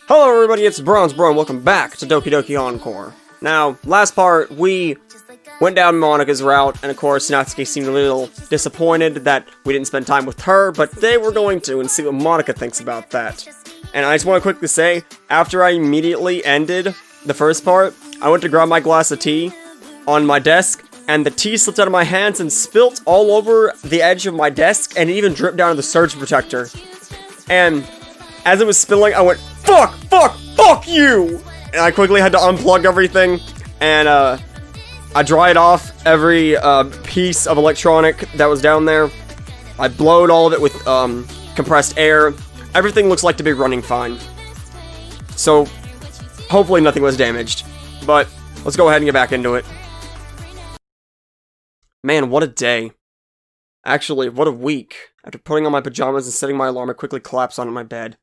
Hello everybody, it's Bronze Bro, and welcome back to Doki Doki Encore. Now, last part, we went down Monika's route, and of course, Natsuki seemed a little disappointed that we didn't spend time with her, but they were going to, and see what Monika thinks about that. And I just want to quickly say, after I immediately ended the first part, I went to grab my glass of tea on my desk, and the tea slipped out of my hands and spilt all over the edge of my desk, and it even dripped down to the surge protector. And as it was spilling, I went, fuck you! And I quickly had to unplug everything, and I dried off every piece of electronic that was down there. I blowed all of it with compressed air. Everything looks like to be running fine. So, hopefully nothing was damaged. But, let's go ahead and get back into it. Man, what a day. Actually, what a week. After putting on my pajamas and setting my alarm, I quickly collapsed onto my bed.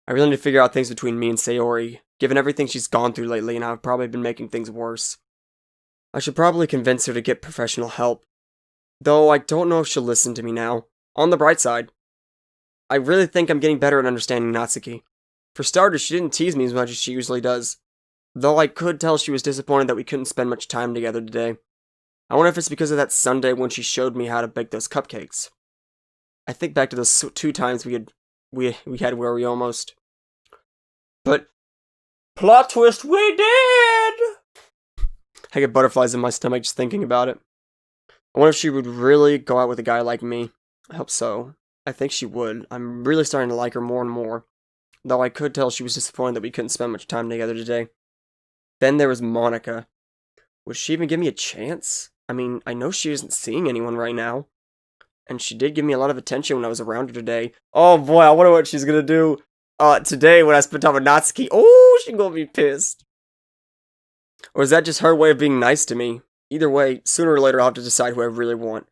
I really need to figure out things between me and Sayori, given everything she's gone through lately and I've probably been making things worse. I should probably convince her to get professional help, though I don't know if she'll listen to me now. On the bright side, I really think I'm getting better at understanding Natsuki. For starters, she didn't tease me as much as she usually does, though I could tell she was disappointed that we couldn't spend much time together today. I wonder if it's because of that Sunday when she showed me how to bake those cupcakes. I think back to those 2 times we had where we almost... But, plot twist, we did! I get butterflies in my stomach just thinking about it. I wonder if she would really go out with a guy like me. I hope so. I think she would. I'm really starting to like her more and more. Though I could tell she was disappointed that we couldn't spend much time together today. Then there was Monika. Would she even give me a chance? I mean, I know she isn't seeing anyone right now. And she did give me a lot of attention when I was around her today. Oh boy, I wonder what she's gonna do today when I spend time with Natsuki. Oh, she's gonna be pissed. Or is that just her way of being nice to me? Either way, sooner or later I'll have to decide who I really want.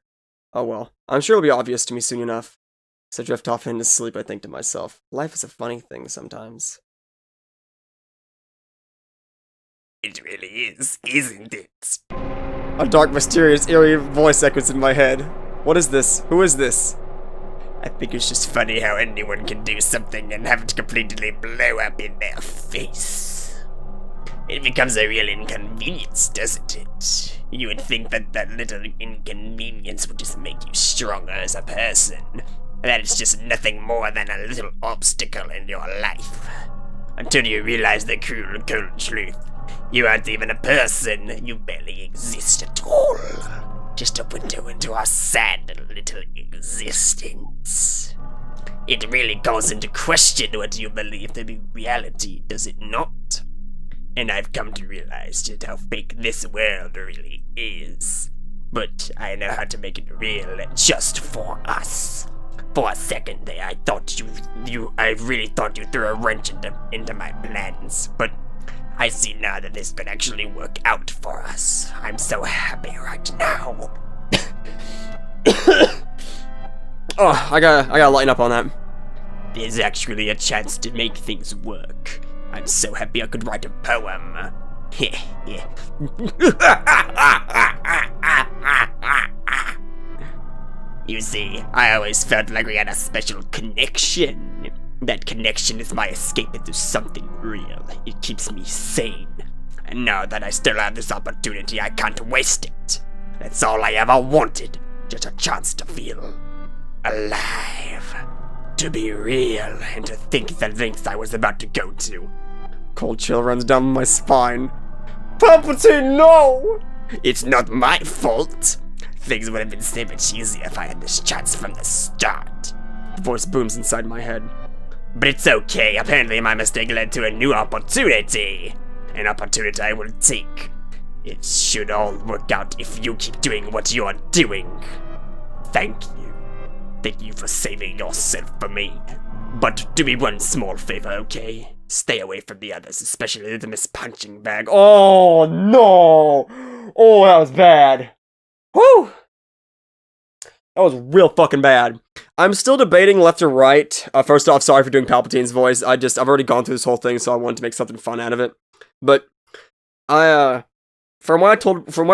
Oh well, I'm sure it'll be obvious to me soon enough. As I drift off into sleep, I think to myself, life is a funny thing sometimes. It really is, isn't it? A dark, mysterious, eerie voice echoes in my head. What is this? Who is this? I think it's just funny how anyone can do something and have it completely blow up in their face. It becomes a real inconvenience, doesn't it? You would think that that little inconvenience would just make you stronger as a person. That it's just nothing more than a little obstacle in your life. Until you realize the cruel, cold truth. You aren't even a person. You barely exist at all. Just a window into our sad little existence. It really calls into question what you believe to be reality, does it not? And I've come to realize just how fake this world really is. But I know how to make it real just for us. For a second there, I thought I really thought you threw a wrench into my plans, but I see now that this could actually work out for us. I'm so happy right now. Oh, I gotta lighten up on that. There's actually a chance to make things work. I'm so happy I could write a poem. You see, I always felt like we had a special connection. That connection is my escape into something real. It keeps me sane. And now that I still have this opportunity, I can't waste it. That's all I ever wanted. Just a chance to feel alive. To be real, and to think the lengths I was about to go to. Cold chill runs down my spine. Palpatine, no! It's not my fault. Things would have been so much easier if I had this chance from the start. The voice booms inside my head. But it's okay, apparently my mistake led to a new opportunity. An opportunity I will take. It should all work out if you keep doing what you are doing. Thank you. Thank you for saving yourself for me. But do me one small favor, okay? Stay away from the others, especially the Miss Punching Bag. Oh, no! Oh, that was bad. Whew! That was real fucking bad. I'm still debating left or right. First off, sorry for doing Palpatine's voice. I've already gone through this whole thing, so I wanted to make something fun out of it. But, from what I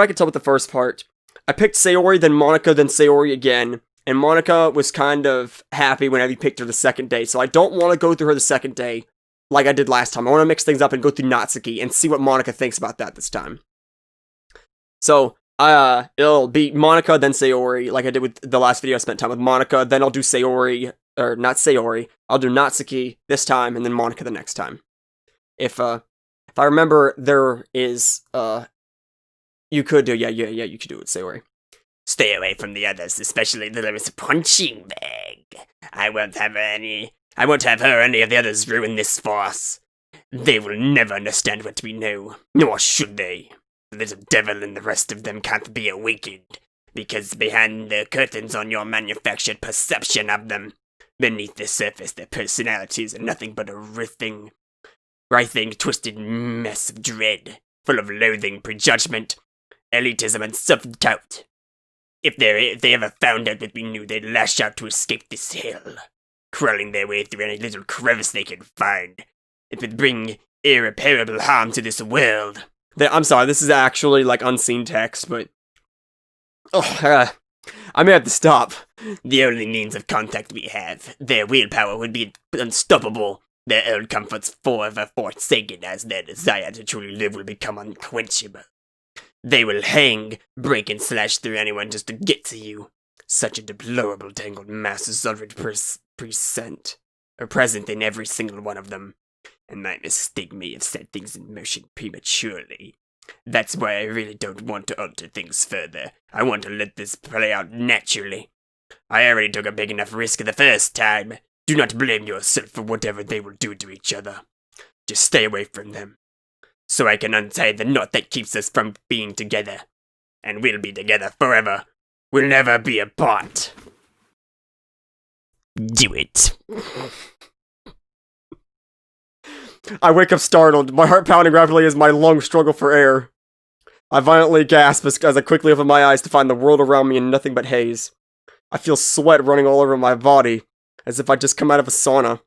could tell with the first part, I picked Sayori, then Monika, then Sayori again. And Monika was kind of happy whenever you picked her the second day, so I don't want to go through her the second day. like I did last time. I want to mix things up and go through Natsuki and see what Monika thinks about that this time. So, it'll be Monika, then Sayori, like I did with the last video I spent time with Monika, then I'll do Sayori, or not Sayori, I'll do Natsuki this time, and then Monika the next time. If I remember, there is, you could do, you could do it, Sayori. Stay away from the others, especially the little punching bag. I won't have her any of the others ruin this farce. They will never understand what we know, nor should they. The little devil and the rest of them can't be awakened, because behind the curtains on your manufactured perception of them, beneath the surface their personalities are nothing but a writhing, twisted mess of dread, full of loathing, prejudgment, elitism, and self-doubt. If they ever found out what we knew, they'd lash out to escape this hell, crawling their way through any little crevice they could find. It would bring irreparable harm to this world. I'm sorry, this is actually, like, unseen text, but... I may have to stop. The only means of contact we have, their willpower would be unstoppable. Their old comforts forever forsaken, as their desire to truly live will become unquenchable. They will hang, break, and slash through anyone just to get to you. Such a deplorable tangled mass is already present in every single one of them. And my mistake may have set things in motion prematurely. That's why I really don't want to alter things further. I want to let this play out naturally. I already took a big enough risk the first time. Do not blame yourself for whatever they will do to each other. Just stay away from them, so I can untie the knot that keeps us from being together. And we'll be together forever. We'll never be apart. Do it. I wake up startled, my heart pounding rapidly as my lungs struggle for air. I violently gasp as I quickly open my eyes to find the world around me in nothing but haze. I feel sweat running all over my body, as if I'd just come out of a sauna.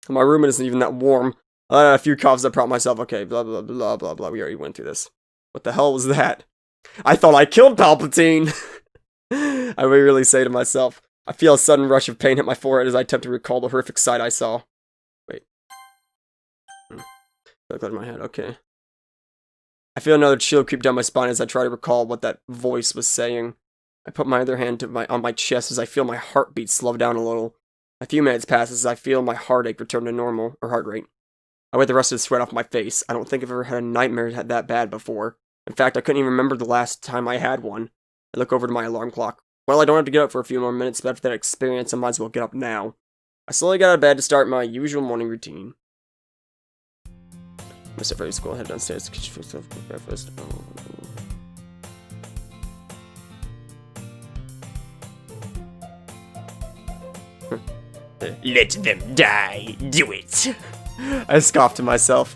My room isn't even that warm. I had a few coughs that propped myself. Okay, blah blah blah blah blah, we already went through this. What the hell was that? I thought I killed Palpatine! I wearily say to myself. I feel a sudden rush of pain hit my forehead as I attempt to recall the horrific sight I saw. Wait. Look in my head, okay. I feel another chill creep down my spine as I try to recall what that voice was saying. I put my other hand on my chest as I feel my heartbeat slow down a little. A few minutes pass as I feel my heartache return to normal, or heart rate. I wipe the rest of the sweat off my face. I don't think I've ever had a nightmare that bad before. In fact, I couldn't even remember the last time I had one. I look over to my alarm clock. Well, I don't have to get up for a few more minutes, but after that experience, I might as well get up now. I slowly got out of bed to start my usual morning routine. I step out of school, head downstairs to the kitchen for breakfast. Let them die. Do it. I scoffed to myself.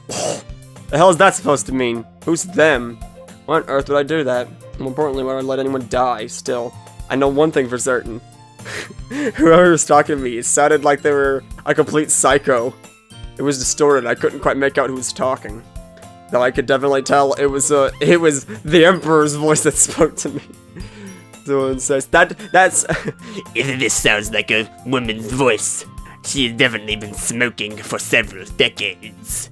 The hell is that supposed to mean? Who's them? Why on earth would I do that? More importantly, why would I let anyone die? Still, I know one thing for certain. Whoever was talking to me, it sounded like they were a complete psycho. It was distorted. I couldn't quite make out who was talking. Though I could definitely tell it was the Emperor's voice that spoke to me. Someone says that's If this sounds like a woman's voice, she has definitely been smoking for several decades.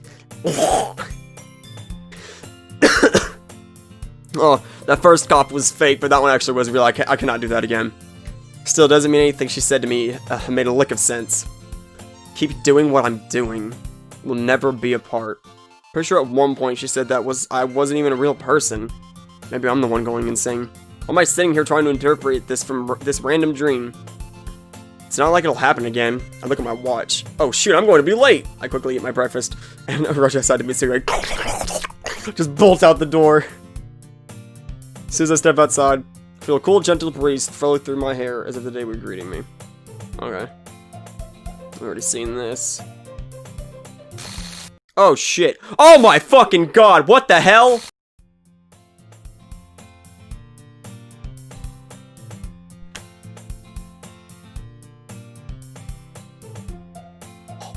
Oh, that first cough was fake, but that one actually was real. I cannot do that again. Still doesn't mean anything she said to me made a lick of sense. Keep doing what I'm doing. We'll never be apart. Pretty sure at one point she said I wasn't even a real person. Maybe I'm the one going insane. Why am I sitting here trying to interpret this from this random dream? It's not like it'll happen again. I look at my watch. Oh shoot, I'm going to be late! I quickly eat my breakfast and I rush outside to be cigarette. Just bolt out the door. As soon as I step outside, I feel a cool, gentle breeze flow through my hair as if the day were greeting me. Okay. I've already seen this. Oh shit. Oh my fucking god, what the hell?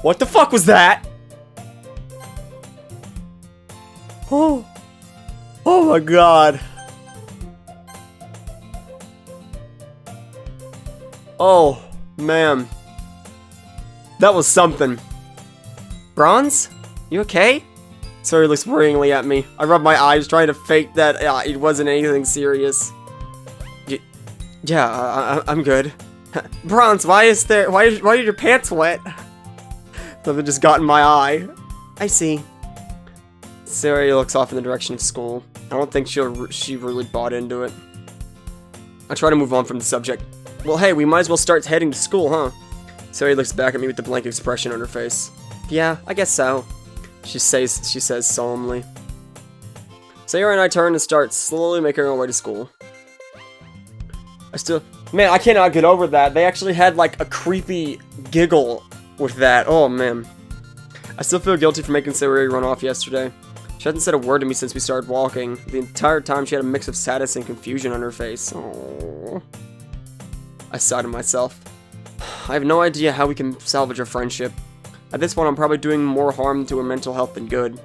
What the fuck was that? Oh. Oh my god. Oh, man. That was something. Bronze? You okay? Sayori looks worryingly at me. I rub my eyes, trying to fake that it wasn't anything serious. Yeah, I'm good. Bronze, why are your pants wet? Something just got in my eye. I see. Sayori looks off in the direction of school. I don't think she really bought into it. I try to move on from the subject. Well, hey, we might as well start heading to school, huh? Sayori looks back at me with the blank expression on her face. Yeah, I guess so. She says solemnly. Sayori and I turn and start slowly making our way to school. Man, I cannot get over that. They actually had like a creepy giggle with that. Oh man. I still feel guilty for making Sayori run off yesterday. She hasn't said a word to me since we started walking. The entire time she had a mix of sadness and confusion on her face. Aww. I sighed to myself. I have no idea how we can salvage our friendship. At this point, I'm probably doing more harm to her mental health than good.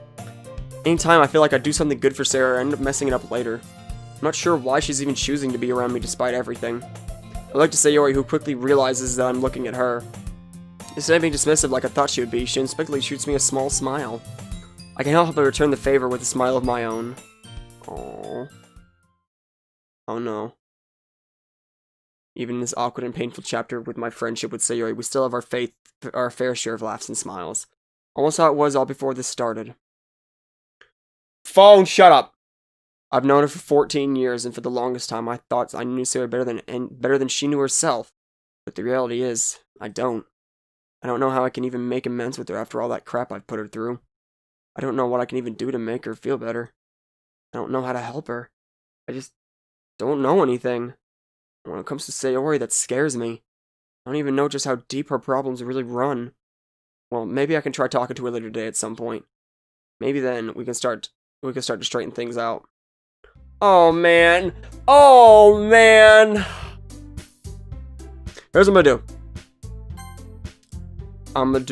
Anytime I feel like I do something good for Sarah, I end up messing it up later. I'm not sure why she's even choosing to be around me despite everything. I look to Sayori, who quickly realizes that I'm looking at her. Instead of being dismissive like I thought she would be, she inspicably shoots me a small smile. I can't help but return the favor with a smile of my own. Aww. Oh no. Even in this awkward and painful chapter with my friendship with Sayori, we still have our fair share of laughs and smiles. Almost how it was all before this started. Phone, shut up! I've known her for 14 years, and for the longest time I thought I knew Sayori better than she knew herself. But the reality is, I don't. I don't know how I can even make amends with her after all that crap I've put her through. I don't know what I can even do to make her feel better. I don't know how to help her. I just don't know anything. When it comes to Sayori, that scares me. I don't even know just how deep her problems really run. Well, maybe I can try talking to her later today at some point. Maybe then we can start to straighten things out. Oh man. Oh man. Here's what I'm gonna do. I'm gonna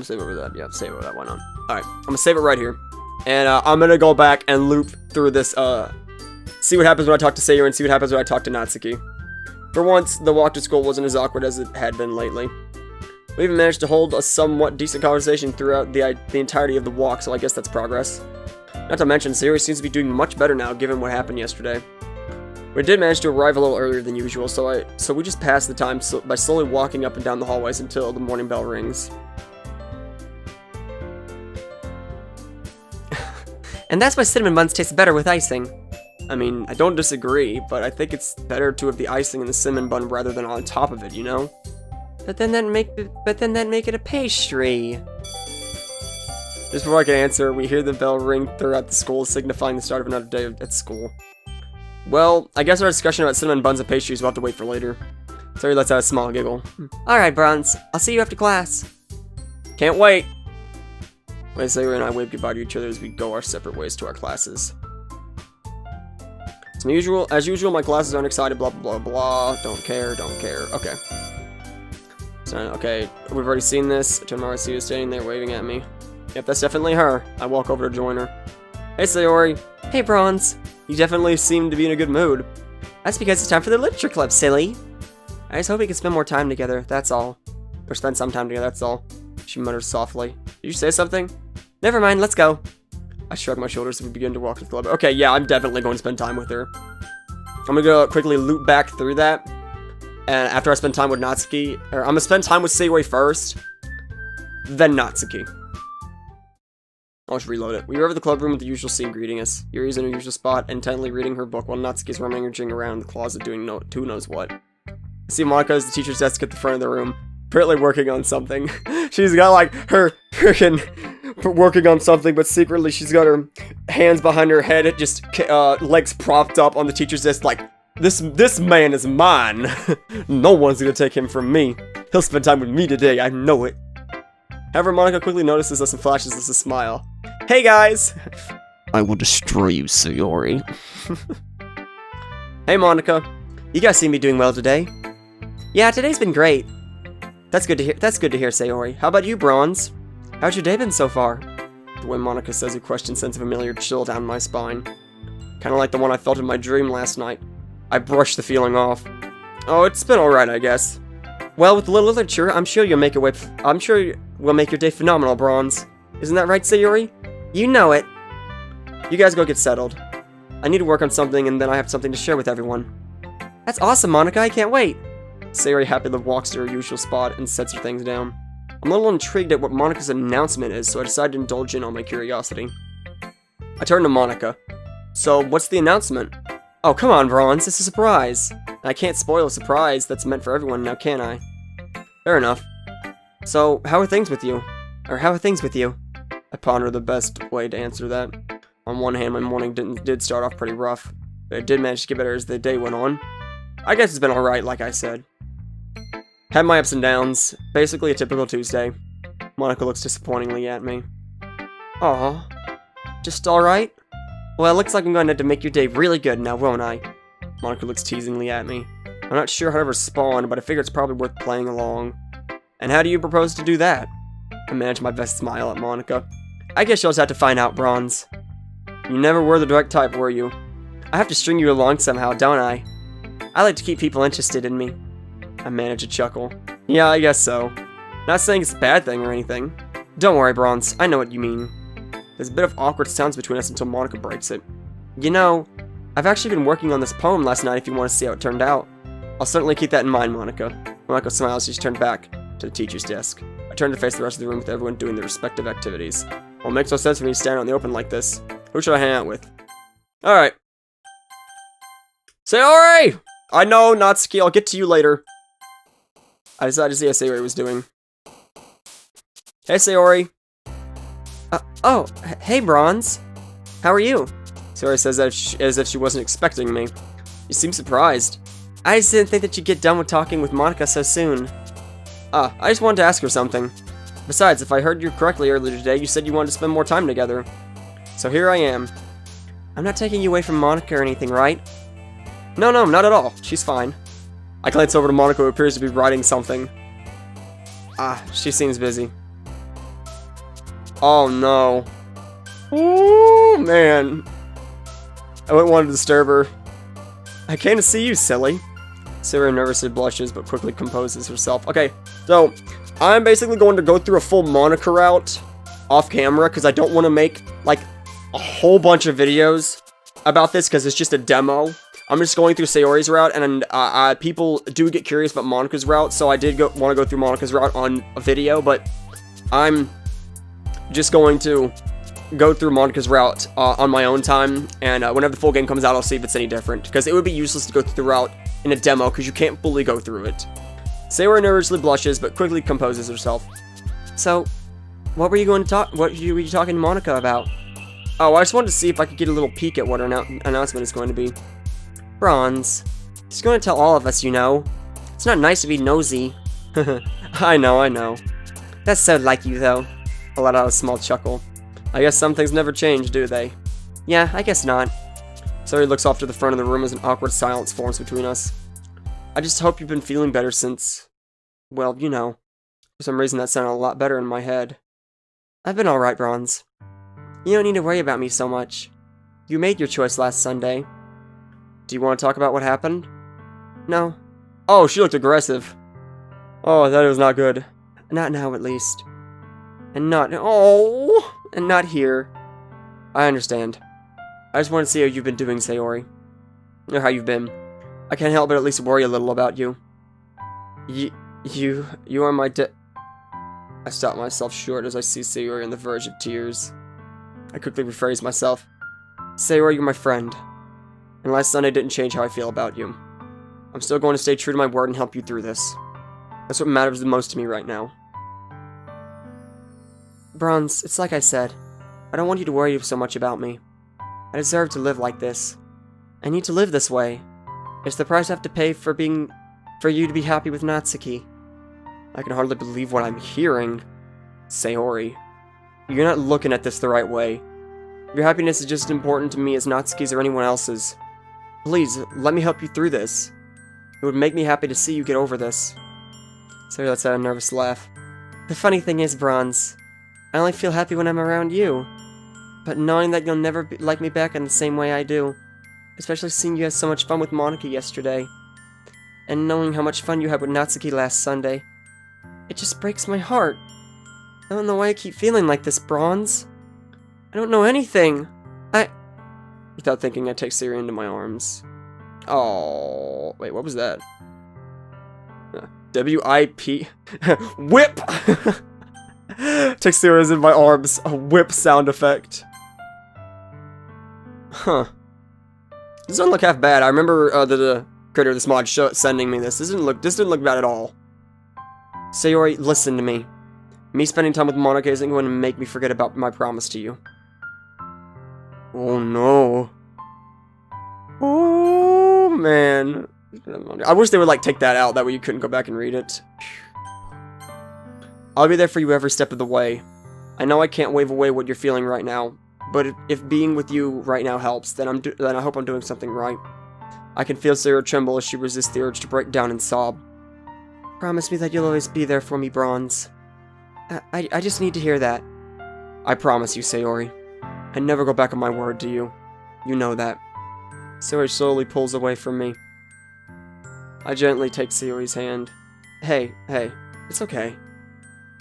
save over that. Yeah, save over that one on. Alright, I'm gonna save it right here. And I'm gonna go back and loop through this, see what happens when I talk to Sayori and see what happens when I talk to Natsuki. For once, the walk to school wasn't as awkward as it had been lately. We even managed to hold a somewhat decent conversation throughout the entirety of the walk, so I guess that's progress. Not to mention, Sayori seems to be doing much better now, given what happened yesterday. We did manage to arrive a little earlier than usual, so we just passed the time by slowly walking up and down the hallways until the morning bell rings. And that's why cinnamon buns taste better with icing. I mean, I don't disagree, but I think it's better to have the icing in the cinnamon bun rather than on top of it, you know? But then that make it a pastry. Just before I can answer, we hear the bell ring throughout the school, signifying the start of another day at school. Well, I guess our discussion about cinnamon buns and pastries will have to wait for later. Sorry, let's have a small giggle. Alright, Bronze. I'll see you after class. Can't wait. When Sayori and I wave goodbye to each other as we go our separate ways to our classes. As usual, my classes aren't excited, blah, blah, blah, blah. Don't care. Okay. So, okay, we've already seen this. I turn around, I see you standing there waving at me. Yep, that's definitely her. I walk over to join her. Hey, Sayori. Hey, Bronze. You definitely seem to be in a good mood. That's because it's time for the literature club, silly. I just hope we can spend more time together, that's all. Or spend some time together, that's all. She mutters softly. Did you say something? Never mind, let's go. I shrug my shoulders as we begin to walk to the club. Okay, yeah, I'm definitely going to spend time with her. I'm gonna go quickly loop back through that. And after I spend time with Natsuki, or I'm gonna spend time with Sayori first, then Natsuki. I'll just reload it. We arrive at the club room with the usual scene greeting us. Yuri's in her usual spot, intently reading her book while Natsuki's rummaging around the closet doing who knows what. I see Monika as the teacher's desk at the front of the room, apparently working on something. She's got like her freaking working on something, but secretly she's got her hands behind her head, just legs propped up on the teacher's desk like, this man is mine. No one's gonna take him from me. He'll spend time with me today, I know it. However, Monika quickly notices us and flashes us a smile. Hey guys! I will destroy you, Sayori. Hey Monika. You guys seem to be doing well today. Yeah, today's been great. That's good to hear, Sayori. How about you, Bronze? How's your day been so far? The way Monika says her question sends a familiar chill down my spine. Kinda like the one I felt in my dream last night. I brushed the feeling off. Oh, it's been alright, I guess. Well, with a little literature, I'm sure you'll make we'll make your day phenomenal, Bronze. Isn't that right, Sayori? You know it. You guys go get settled. I need to work on something, and then I have something to share with everyone. That's awesome, Monika. I can't wait. Sayori happily walks to her usual spot and sets her things down. I'm a little intrigued at what Monika's announcement is, so I decided to indulge in all my curiosity. I turn to Monika. So, what's the announcement? Oh, come on, Bronze. It's a surprise. I can't spoil a surprise that's meant for everyone now, can I? Fair enough. So, how are things with you? Or how are things with you? I ponder the best way to answer that. On one hand, my morning did start off pretty rough, but it did manage to get better as the day went on. I guess it's been alright, like I said. Had my ups and downs. Basically a typical Tuesday. Monika looks disappointingly at me. Aw. Just alright? Well, it looks like I'm going to have to make your day really good now, won't I? Monika looks teasingly at me. I'm not sure how to respond, but I figure it's probably worth playing along. And how do you propose to do that? I manage my best smile at Monika. I guess you'll just have to find out, Bronze. You never were the direct type, were you? I have to string you along somehow, don't I? I like to keep people interested in me. I manage a chuckle. Yeah, I guess so. Not saying it's a bad thing or anything. Don't worry, Bronze. I know what you mean. There's a bit of awkward silence between us until Monika breaks it. You know, I've actually been working on this poem last night if you want to see how it turned out. I'll certainly keep that in mind, Monika. Monika smiles as she turned back to the teacher's desk. I turn to face the rest of the room with everyone doing their respective activities. Well, it makes no sense for me to stand out in the open like this. Who should I hang out with? Alright. Sayori! I know, Natsuki, I'll get to you later. I decided to see how Sayori was doing. Hey, Sayori. Hey, Bronze. How are you? Sayori says as if she wasn't expecting me. You seem surprised. I just didn't think that you'd get done with talking with Monika so soon. I just wanted to ask her something. Besides, if I heard you correctly earlier today, you said you wanted to spend more time together. So here I am. I'm not taking you away from Monika or anything, right? No, not at all. She's fine. I glance over to Monika, who appears to be writing something. She seems busy. Oh no. Ooh, man. I wouldn't want to disturb her. I came to see you, silly. Sayori nervously blushes, but quickly composes herself. Okay, so I'm basically going to go through a full Monika route off camera, because I don't want to make, like, a whole bunch of videos about this, because it's just a demo. I'm just going through Sayori's route, and people do get curious about Monika's route, so I did want to go through Monika's route on a video, but I'm just going to go through Monika's route on my own time, and whenever the full game comes out, I'll see if it's any different, because it would be useless to go through the route in a demo, because you can't fully go through it. Sayori nervously blushes, but quickly composes herself. So, what were you talking to Monika about? Oh, I just wanted to see if I could get a little peek at what her announcement is going to be. Bronze. She's going to tell all of us, you know. It's not nice to be nosy. I know. That's so like you, though. I let out a small chuckle. I guess some things never change, do they? Yeah, I guess not. Sayori looks off to the front of the room as an awkward silence forms between us. I just hope you've been feeling better since... Well, you know. For some reason that sounded a lot better in my head. I've been alright, Bronze. You don't need to worry about me so much. You made your choice last Sunday. Do you want to talk about what happened? No. Oh, she looked aggressive. Oh, that was not good. Not now, at least. And not here. I understand. I just want to see how you've been doing, Sayori. Or how you've been. I can't help but at least worry a little about you. You are my I stop myself short as I see Sayori on the verge of tears. I quickly rephrase myself. Sayori, you're my friend. And last Sunday didn't change how I feel about you. I'm still going to stay true to my word and help you through this. That's what matters the most to me right now. Bronze, it's like I said. I don't want you to worry so much about me. I deserve to live like this. I need to live this way. It's the price I have to pay for you to be happy with Natsuki. I can hardly believe what I'm hearing. Sayori, you're not looking at this the right way. Your happiness is just as important to me as Natsuki's or anyone else's. Please, let me help you through this. It would make me happy to see you get over this. Sayori lets out a nervous laugh. The funny thing is, Bronze, I only feel happy when I'm around you. But knowing that you'll never like me back in the same way I do, especially seeing you had so much fun with Monika yesterday, and knowing how much fun you had with Natsuki last Sunday. It just breaks my heart. I don't know why I keep feeling like this, Bronze. I don't know anything. Without thinking, I take Sayori into my arms. Oh, wait, what was that? W-I-P. Whip! Take Sayori's in my arms. A whip sound effect. Huh. This doesn't look half bad. I remember the creator of this mod sending me this. This didn't look bad at all. Sayori, listen to me. Me spending time with Monika isn't going to make me forget about my promise to you. Oh no. Oh man. I wish they would like take that out, that way you couldn't go back and read it. I'll be there for you every step of the way. I know I can't wave away what you're feeling right now, but if being with you right now helps, then I hope I'm doing something right. I can feel Sayori tremble as she resists the urge to break down and sob. Promise me that you'll always be there for me, Bronze. I just need to hear that. I promise you, Sayori. I never go back on my word to you. You know that. Sayori slowly pulls away from me. I gently take Sayori's hand. Hey, it's okay.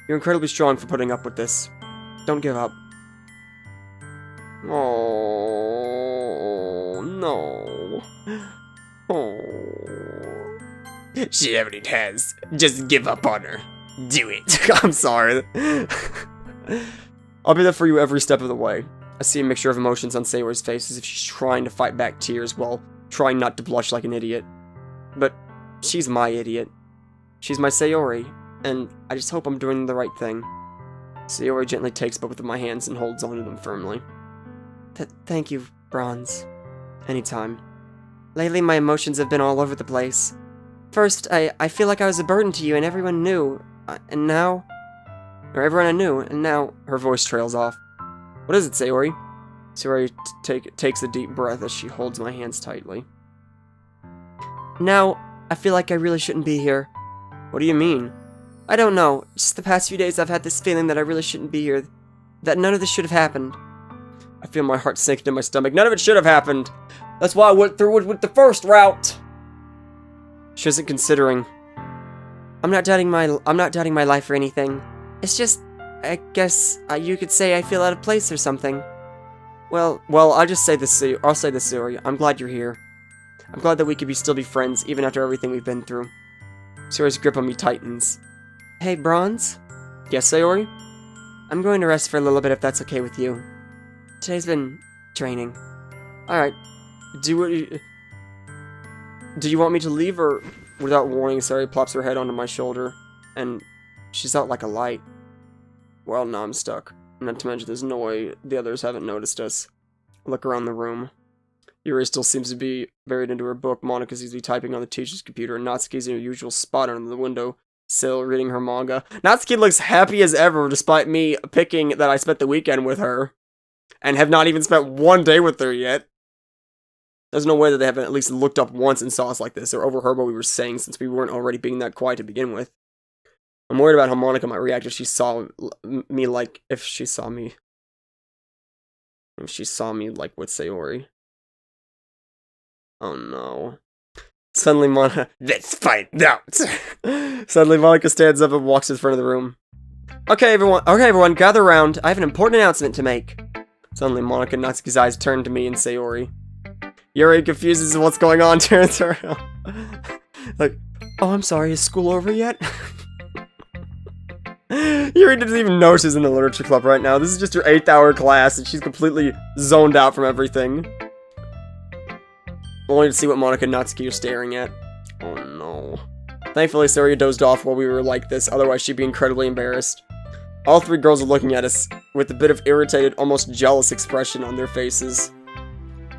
You're incredibly strong for putting up with this. Don't give up. Oh, no. Oh. She already has. Just give up on her. Do it. I'm sorry. I'll be there for you every step of the way. I see a mixture of emotions on Sayori's face as if she's trying to fight back tears while trying not to blush like an idiot. But she's my idiot. She's my Sayori, and I just hope I'm doing the right thing. Sayori gently takes both of my hands and holds onto them firmly. Thank you, Bronze. Anytime. Lately, my emotions have been all over the place. First, I feel like I was a burden to you and everyone knew. And now... Or everyone I knew, and now... Her voice trails off. What is it, Sayori? Sayori takes a deep breath as she holds my hands tightly. Now, I feel like I really shouldn't be here. What do you mean? I don't know. Just the past few days I've had this feeling that I really shouldn't be here. That none of this should have happened. I feel my heart sink into my stomach. None of it should have happened. That's why I went through with the first route. She isn't considering. I'm not doubting my life or anything. It's just, I guess you could say I feel out of place or something. Well, I'll say this, Sayori. I'm glad you're here. I'm glad that we could still be friends, even after everything we've been through. Sayori's grip on me tightens. Hey, Bronze? Yes, Sayori? I'm going to rest for a little bit if that's okay with you. Today's been draining. Alright. Do you want me to leave, or... Without warning, Sayori plops her head onto my shoulder, and she's out like a light. Well, now I'm stuck. Not to mention there's no way the others haven't noticed us. I look around the room. Yuri still seems to be buried into her book. Monika's easily typing on the teacher's computer, and Natsuki's in her usual spot under the window sill reading her manga. Natsuki looks happy as ever, despite me picking that I spent the weekend with her, and have not even spent one day with her yet. There's no way that they haven't at least looked up once and saw us like this, or overheard what we were saying, since we weren't already being that quiet to begin with. I'm worried about how Monika might react if she saw me like with Sayori. Oh no. Suddenly Let's find out! Suddenly Monika stands up and walks in front of the room. Okay everyone, gather around. I have an important announcement to make. Suddenly Monika and Natsuki's eyes turn to me and Sayori. Yuri confuses what's going on, turns around. Like, oh, I'm sorry, is school over yet? Yuri doesn't even know she's in the literature club right now. This is just her 8th hour class, and she's completely zoned out from everything. Only to see what Monika and Natsuki are staring at. Oh no. Thankfully, Sayori dozed off while we were like this, otherwise she'd be incredibly embarrassed. All 3 girls are looking at us with a bit of irritated, almost jealous expression on their faces.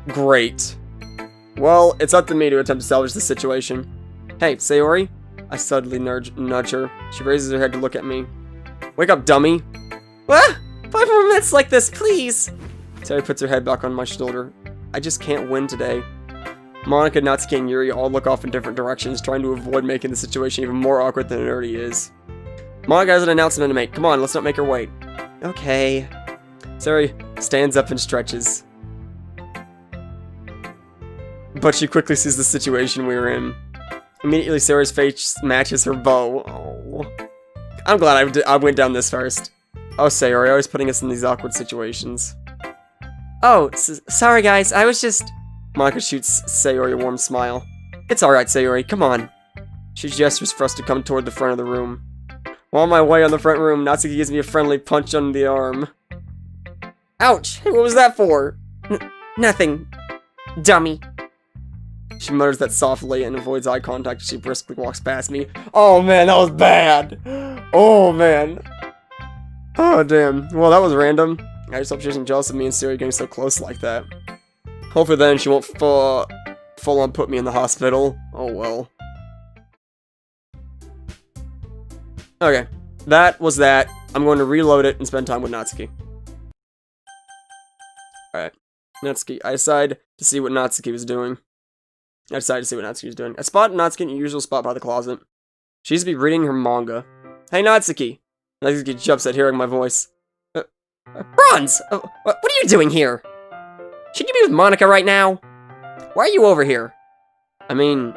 Great. Well, it's up to me to attempt to salvage the situation. Hey, Sayori? I suddenly nudge her. She raises her head to look at me. Wake up, dummy! Ah! 5 more minutes like this, please! Sayori puts her head back on my shoulder. I just can't win today. Monika, Natsuki, and Yuri all look off in different directions, trying to avoid making the situation even more awkward than it already is. Monika has an announcement to make. Come on, let's not make her wait. Okay. Sayori stands up and stretches. But she quickly sees the situation we were in. Immediately, Sayori's face matches her bow. Oh. I'm glad I went down this first. Oh, Sayori, always putting us in these awkward situations. Oh, sorry guys, I was just... Monika shoots Sayori a warm smile. It's alright, Sayori, come on. She gestures for us to come toward the front of the room. While on my way on the front room, Natsuki gives me a friendly punch on the arm. Ouch! Hey, what was that for? Nothing. Dummy. She mutters that softly and avoids eye contact as she briskly walks past me. Oh man, that was bad! Oh man. Oh damn. Well, that was random. I just hope she isn't jealous of me and Sayori getting so close like that. Hopefully then she won't full on put me in the hospital. Oh well. Okay. That was that. I'm going to reload it and spend time with Natsuki. Alright. Natsuki. I decided to see what Natsuki was doing. I spotted Natsuki in her usual spot by the closet. She used to be reading her manga. Hey Natsuki! Natsuki jumps at hearing my voice. Bronze! What are you doing here? Should you be with Monika right now? Why are you over here? I mean,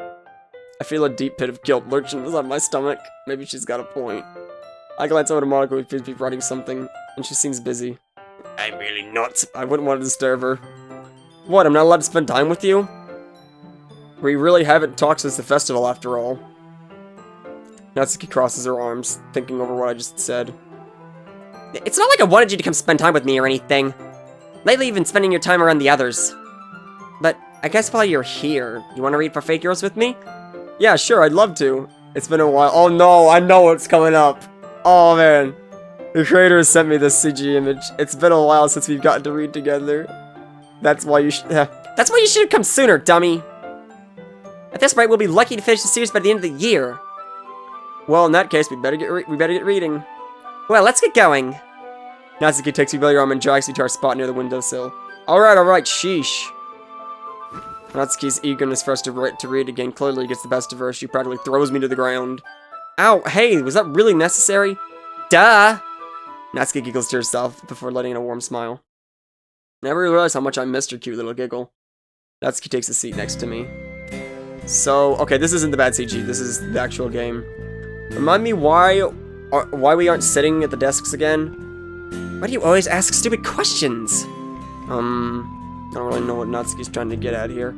I feel a deep pit of guilt lurching inside my stomach. Maybe she's got a point. I glance over to Monika who appears to be writing something, and she seems busy. I'm really not. I wouldn't want to disturb her. What, I'm not allowed to spend time with you? We really haven't talked since the festival, after all. Natsuki crosses her arms, thinking over what I just said. It's not like I wanted you to come spend time with me or anything. Lately you've been spending your time around the others. But I guess while you're here, you want to read for Fake Heroes with me? Yeah, sure, I'd love to. It's been a while. Oh no, I know what's coming up. Oh man. The creator sent me this CG image. It's been a while since we've gotten to read together. That's why you should have come sooner, dummy. At this rate, we'll be lucky to finish the series by the end of the year. Well, in that case, we better get reading. Well, let's get going. Natsuki takes me by the arm and drags me to our spot near the windowsill. Alright, sheesh. Natsuki's eagerness for us to read again clearly gets the best of her. She practically throws me to the ground. Ow, hey, was that really necessary? Duh! Natsuki giggles to herself before letting in a warm smile. Never realized how much I missed her cute little giggle. Natsuki takes a seat next to me. So, okay, this isn't the bad CG, this is the actual game. Remind me why we aren't sitting at the desks again? Why do you always ask stupid questions? I don't really know what Natsuki's trying to get at here.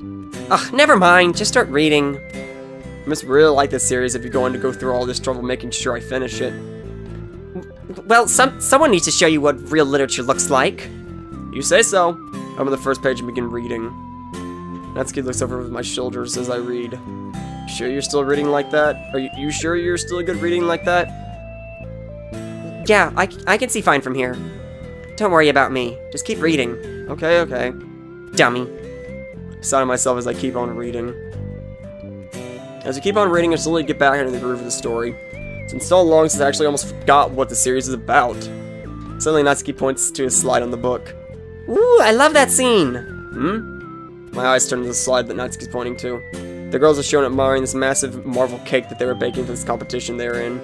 Ugh, never mind, just start reading. I must really like this series if you're going to go through all this trouble making sure I finish it. Well, someone needs to show you what real literature looks like. You say so. Open the first page and begin reading. Natsuki looks over my shoulders as I read. Sure you're still reading like that? Are you sure you're still a good reading like that? Yeah, I can see fine from here. Don't worry about me. Just keep reading. Okay. Dummy. I sigh to myself as I keep on reading. As I keep on reading, I slowly get back into the groove of the story. It's been so long since I actually almost forgot what the series is about. Suddenly Natsuki points to a slide on the book. Ooh, I love that scene! My eyes turn to the slide that Natsuki's pointing to. The girls are shown admiring this massive marble cake that they were baking for this competition they were in.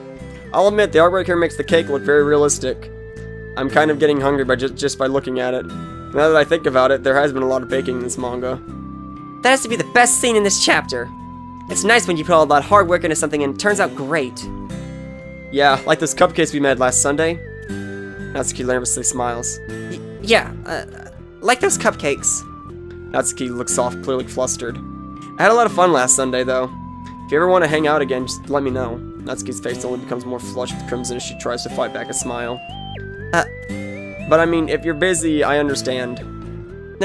I'll admit, the artwork here makes the cake look very realistic. I'm kind of getting hungry just by looking at it. Now that I think about it, there has been a lot of baking in this manga. That has to be the best scene in this chapter. It's nice when you put all that hard work into something and it turns out great. Yeah, like those cupcakes we made last Sunday. Natsuki nervously smiles. Yeah, like those cupcakes. Natsuki looks off, clearly flustered. I had a lot of fun last Sunday, though. If you ever want to hang out again, just let me know. Natsuki's face only becomes more flushed with crimson as she tries to fight back a smile. But I mean, if you're busy, I understand.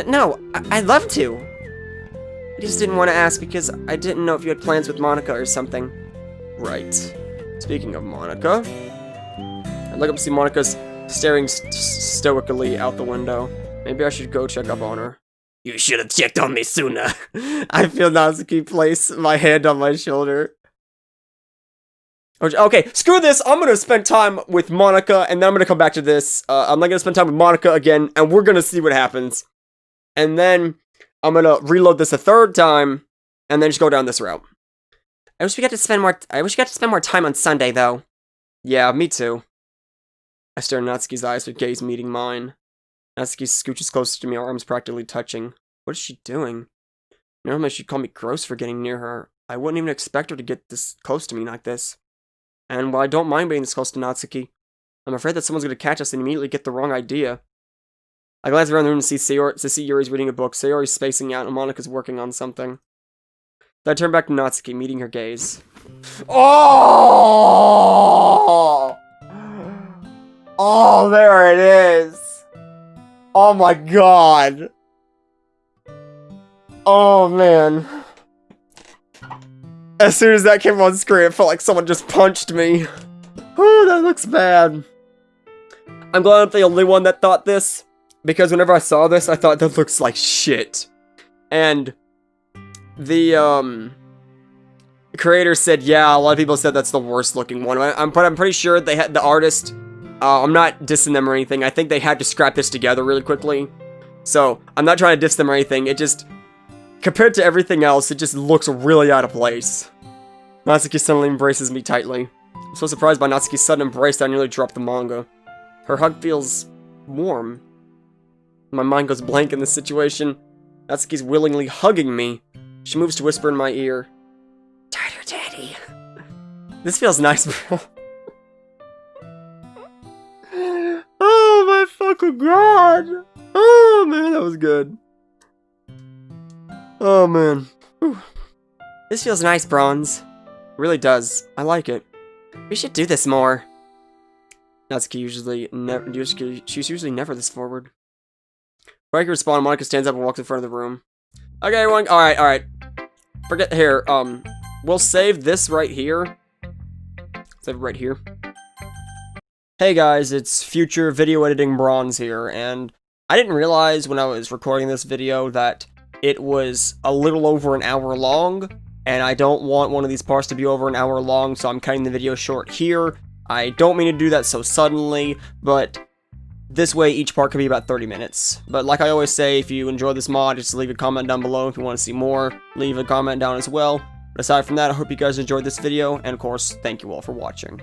No, I'd love to. I just didn't want to ask because I didn't know if you had plans with Monika or something. Right. Speaking of Monika, I look up to see Monika's staring stoically out the window. Maybe I should go check up on her. You should have checked on me sooner. I feel Natsuki place my hand on my shoulder. Okay, screw this. I'm gonna spend time with Monika, and then I'm gonna come back to this. I'm not gonna spend time with Monika again, and we're gonna see what happens. And then I'm gonna reload this a third time, and then just go down this route. I wish we got to spend more time on Sunday, though. Yeah, me too. I stare in Natsuki's eyes with gaze meeting mine. Natsuki scooches closer to me, our arms practically touching. What is she doing? Normally she'd call me gross for getting near her. I wouldn't even expect her to get this close to me like this. And while I don't mind being this close to Natsuki, I'm afraid that someone's going to catch us and immediately get the wrong idea. I glance around the room to see Yuri's reading a book, Sayori's spacing out, and Monika's working on something. Then I turn back to Natsuki, meeting her gaze. Oh! Oh, there it is! Oh my god! Oh man. As soon as that came on screen, it felt like someone just punched me. Oh, that looks bad. I'm glad I'm the only one that thought this, because whenever I saw this, I thought that looks like shit. And the creator said, yeah, a lot of people said that's the worst looking one. But I'm pretty sure they had the artist. I'm not dissing them or anything. I think they had to scrap this together really quickly. So I'm not trying to diss them or anything. It just, compared to everything else, it just looks really out of place. Natsuki suddenly embraces me tightly. I'm so surprised by Natsuki's sudden embrace that I nearly dropped the manga. Her hug feels warm. My mind goes blank in this situation. Natsuki's willingly hugging me. She moves to whisper in my ear, "Tighter, Daddy." This feels nice, bro. Oh my fucking god. Oh man, that was good. Oh man. Whew. This feels nice, Bronze. It really does. I like it. We should do this more. Natsuki she's usually never this forward. Before I can respond, Monika stands up and walks in front of the room. Okay, everyone. Alright. Forget here. We'll save this right here. Save it right here. Hey guys, it's future video editing Bronze here, and I didn't realize when I was recording this video that it was a little over an hour long, and I don't want one of these parts to be over an hour long, so I'm cutting the video short here. I don't mean to do that so suddenly, but this way each part could be about 30 minutes. But like I always say, if you enjoy this mod, just leave a comment down below. If you want to see more, leave a comment down as well. But aside from that, I hope you guys enjoyed this video, and of course, thank you all for watching.